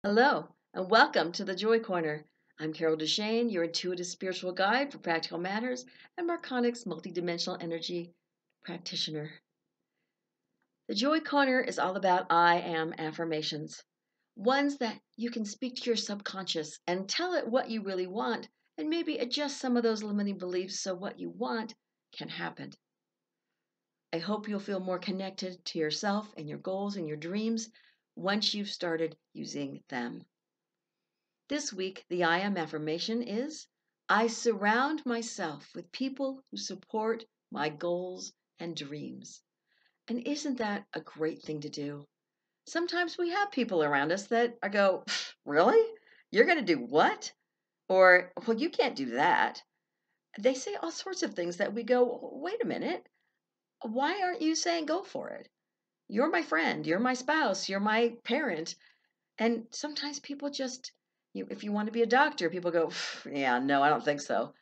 Hello, and welcome to the Joy Corner. I'm Carol DeChaine, your intuitive spiritual guide for practical matters and Marconics multidimensional energy practitioner. The Joy Corner is all about I am affirmations, ones that you can speak to your subconscious and tell it what you really want and maybe adjust some of those limiting beliefs so what you want can happen. I hope you'll feel more connected to yourself and your goals and your dreams once you've started using them. This week, the I Am Affirmation is I surround myself with people who support my goals and dreams. And isn't that a great thing to do? Sometimes we have people around us that go, really? You're going to do what? Or, well, you can't do that. They say all sorts of things that we go, wait a minute. Why aren't you saying go for it? You're my friend. You're my spouse. You're my parent. And sometimes people just, if you want to be a doctor, people go, yeah, no, I don't think so.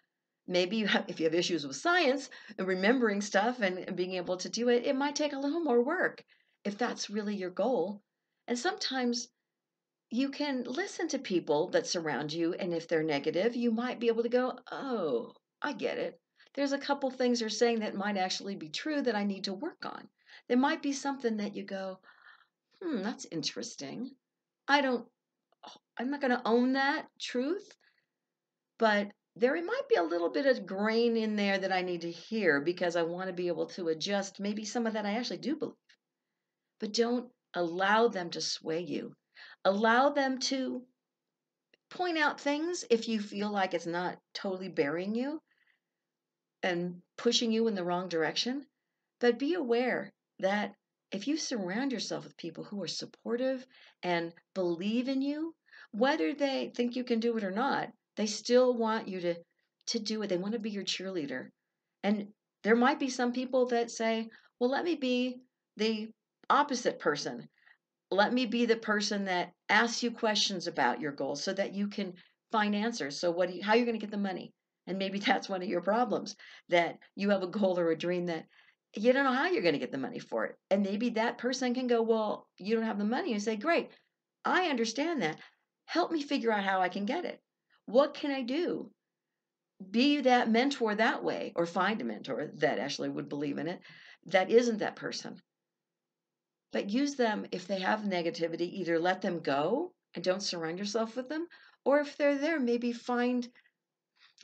Maybe if you have issues with science and remembering stuff and being able to do it, it might take a little more work if that's really your goal. And sometimes you can listen to people that surround you. And if they're negative, you might be able to go, oh, I get it. There's a couple things they're saying that might actually be true that I need to work on. There might be something that you go, that's interesting. I'm not going to own that truth, but there might be a little bit of grain in there that I need to hear because I want to be able to adjust maybe some of that I actually do believe. But don't allow them to sway you. Allow them to point out things if you feel like it's not totally burying you and pushing you in the wrong direction. But be aware that if you surround yourself with people who are supportive and believe in you, whether they think you can do it or not, they still want you to do it. They want to be your cheerleader. And there might be some people that say, well, let me be the opposite person. Let me be the person that asks you questions about your goals so that you can find answers. So how are you going to get the money? And maybe that's one of your problems, that you have a goal or a dream that you don't know how you're going to get the money for it. And maybe that person can go, well, you don't have the money. And say, great, I understand that. Help me figure out how I can get it. What can I do? Be that mentor that way, or find a mentor that actually would believe in it, that isn't that person. But use them if they have negativity, either let them go and don't surround yourself with them, or if they're there, maybe find,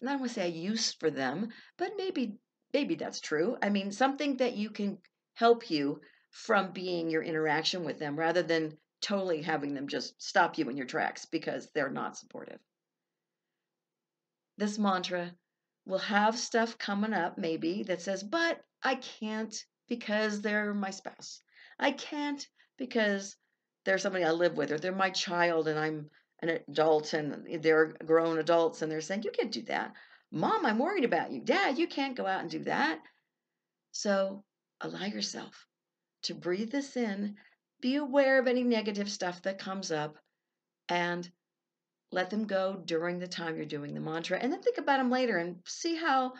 I don't want to say a use for them, but maybe that's true. I mean, something that you can help you from being your interaction with them rather than totally having them just stop you in your tracks because they're not supportive. This mantra will have stuff coming up maybe that says, but I can't because they're my spouse. I can't because they're somebody I live with, or they're my child and I'm an adult and they're grown adults and they're saying, you can't do that. Mom, I'm worried about you. Dad, you can't go out and do that. So allow yourself to breathe this in, be aware of any negative stuff that comes up, and let them go during the time you're doing the mantra. And then think about them later and see how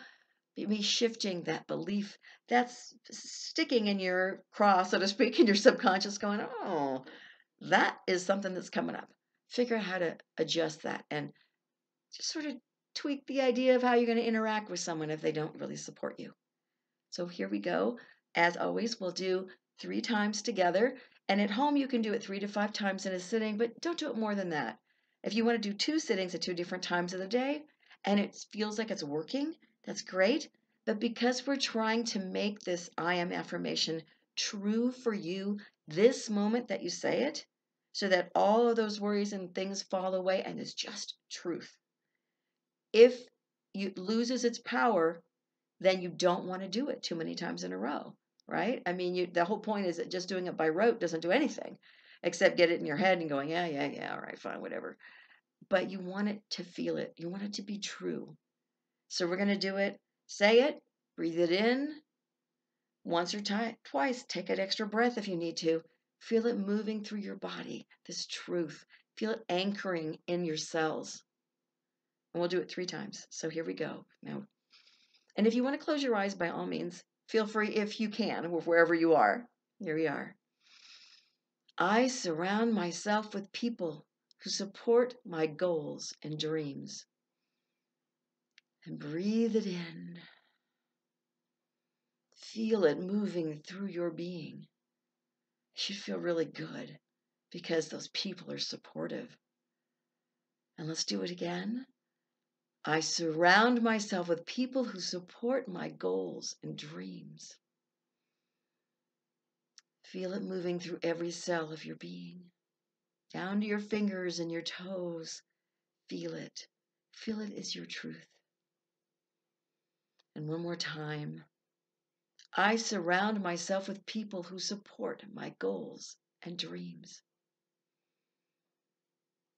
maybe shifting that belief that's sticking in your craw, so to speak, in your subconscious, going, oh, that is something that's coming up. Figure out how to adjust that and just sort of tweak the idea of how you're going to interact with someone if they don't really support you. So here we go. As always, we'll do 3 times together. And at home, you can do it 3 to 5 times in a sitting, but don't do it more than that. If you want to do 2 sittings at 2 different times of the day and it feels like it's working, that's great. But because we're trying to make this I am affirmation true for you this moment that you say it, so that all of those worries and things fall away and it's just truth. If it loses its power, then you don't want to do it too many times in a row, right? I mean, the whole point is that just doing it by rote doesn't do anything except get it in your head and going, yeah, all right, fine, whatever. But you want it to feel it. You want it to be true. So we're going to do it. Say it, breathe it in once or twice. Take an extra breath if you need to. Feel it moving through your body, this truth. Feel it anchoring in your cells. And we'll do it 3 times. So here we go. Now, and if you want to close your eyes, by all means, feel free if you can, wherever you are. Here we are. I surround myself with people who support my goals and dreams. And breathe it in. Feel it moving through your being. It should feel really good because those people are supportive. And let's do it again. I surround myself with people who support my goals and dreams. Feel it moving through every cell of your being, down to your fingers and your toes. Feel it. Feel it is your truth. And one more time. I surround myself with people who support my goals and dreams.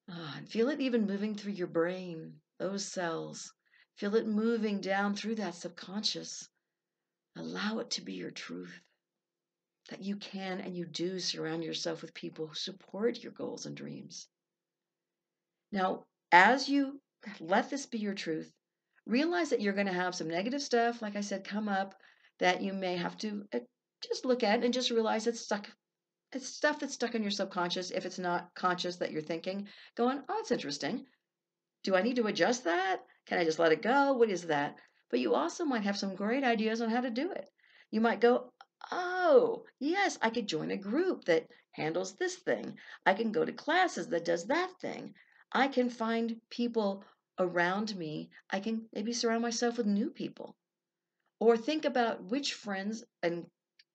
And feel it even moving through your brain, those cells. Feel it moving down through that subconscious. Allow it to be your truth. That you can and you do surround yourself with people who support your goals and dreams. Now, as you let this be your truth, realize that you're going to have some negative stuff, like I said, come up that you may have to just look at and just realize it's stuck. It's stuff that's stuck in your subconscious if it's not conscious that you're thinking, going, oh, it's interesting. Do I need to adjust that? Can I just let it go? What is that? But you also might have some great ideas on how to do it. You might go, oh, yes, I could join a group that handles this thing. I can go to classes that does that thing. I can find people around me. I can maybe surround myself with new people. Or think about which friends and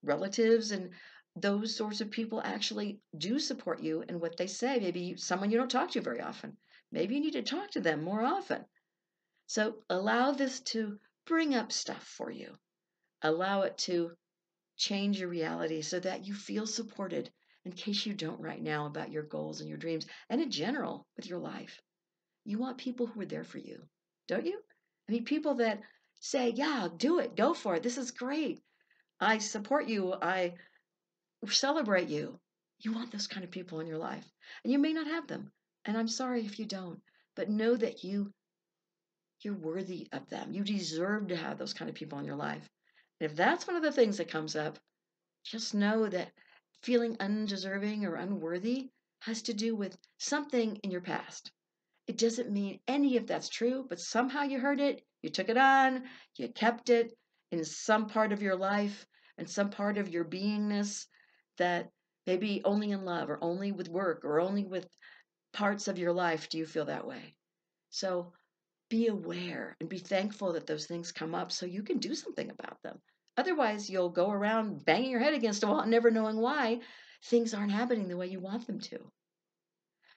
relatives and those sorts of people actually do support you in what they say. Maybe someone you don't talk to very often. Maybe you need to talk to them more often. So allow this to bring up stuff for you. Allow it to change your reality so that you feel supported in case you don't right now about your goals and your dreams and in general with your life. You want people who are there for you, don't you? I mean, people that say, yeah, do it, go for it. This is great. I support you. I celebrate you. You want those kind of people in your life. And you may not have them. And I'm sorry if you don't. But know that you're worthy of them. You deserve to have those kind of people in your life. And if that's one of the things that comes up, just know that feeling undeserving or unworthy has to do with something in your past. It doesn't mean any of that's true, but somehow you heard it, you took it on, you kept it in some part of your life and some part of your beingness that maybe only in love or only with work or only with parts of your life do you feel that way. So be aware and be thankful that those things come up so you can do something about them. Otherwise, you'll go around banging your head against a wall and never knowing why things aren't happening the way you want them to.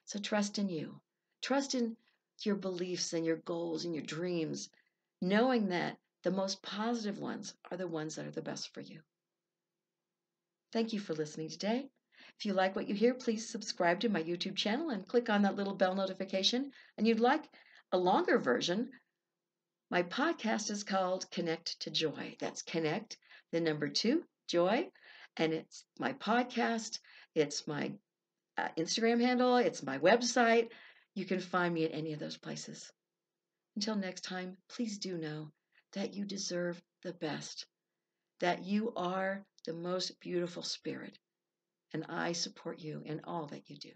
So trust in you. Trust in your beliefs and your goals and your dreams, knowing that the most positive ones are the ones that are the best for you. Thank you for listening today. If you like what you hear, please subscribe to my YouTube channel and click on that little bell notification. And you'd like a longer version, my podcast is called Connect to Joy. That's Connect, the number 2, Joy. And it's my podcast. It's my Instagram handle. It's my website. You can find me at any of those places. Until next time, please do know that you deserve the best, that you are the most beautiful spirit, and I support you in all that you do.